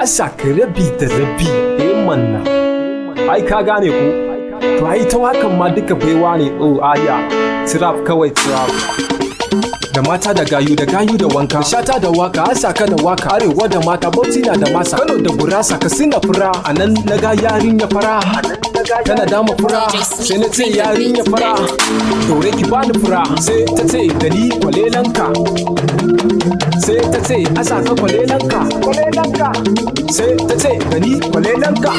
Asa ka rabi da rabi manna ai ka gane ko to ai ta wakan ma duka baiwa ne aya trap kawai trap da mata da gayu da wanka shata da waka asa ka da waka arewa da mata bauchi na da masa Kano da gurasa ka sina fura anan naga yarinya fara tana dama fura sai na ce yarinya fara dore ki bani fura sai ta ce da ni kwalelanka sai ta ce asa ka kwalelanka sai ta ce da ni kwalelanka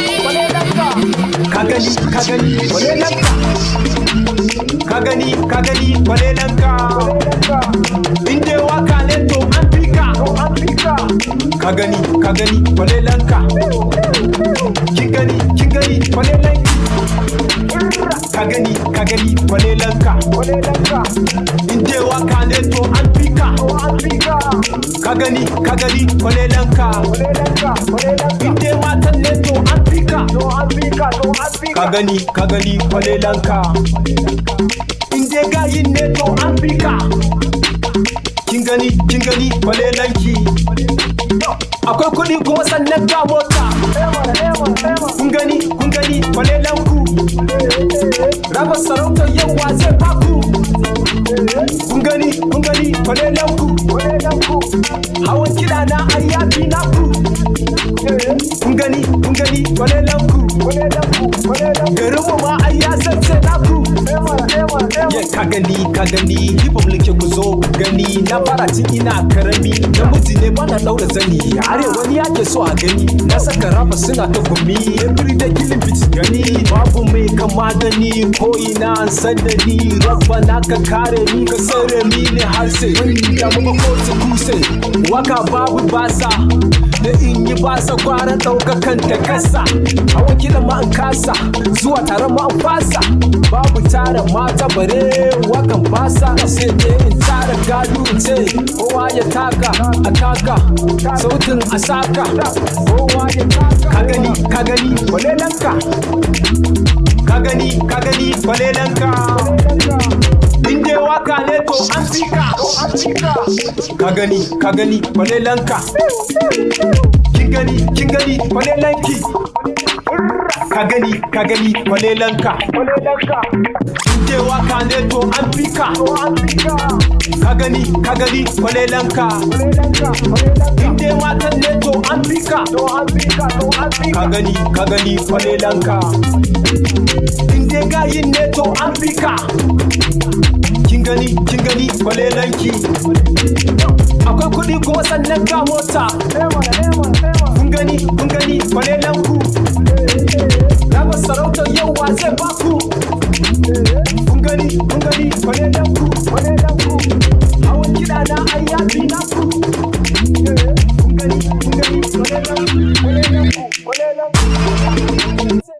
ka gani kwalelanka ka gani kwalelanka inde waka ne to an fika ka gani kwalelanka kin gani kwalelanki ka gani kwalelanka inde waka ne to an fika ka gani kwalelanka inde matan ne to an fika ka gani kwalelanka inde gayin ne to an fika kin gani kwalelanki akwai kuɗi kuma sannan ga mota kun gani kwalelanku raba sarautar yawa zai baku kun gani kwalelanku hawan kiɗa na ayyafi naku kun gani kwalelanku garinmu ma ayyasan sai naku ka gani hip-hop nake ku zo gani na fara tun ina karami namiji ne bana daura zani arewa ni yake so a gani na saka rapa suna ta gumi everyday killing bitch gani babu mai kama da ni ko ina an san da ni rabba na ka kare ni ka sare ni ne har sai da mu ko su kuse waka babu basa da in yi basa gwara daukakan ta kasa hawa kila ma an kasa zuwa tare ma an fasa babu tara mata bare wakan basa sai dai in tara gado in ce kowa ya taka a taka sautin a saka kowa ya taka ka gani kwalelanka ka gani kwalelanka inde waka ne to an fika ka gani kwalelanka kin gani kwalelanki ka gani kwalelanka inde waka ne to an fika ka gani kwalelanka inde matan ne to an fika ka gani kwalelanka inde gayin ne to an fika kin gani kwalelanki akwai kuɗi kuma sannan ga mota kun gani kwalelanku raba sarautar yawa zai baku kun gani kwalelanku hawan kiɗa na ayyafi naku kun gani kwalelanku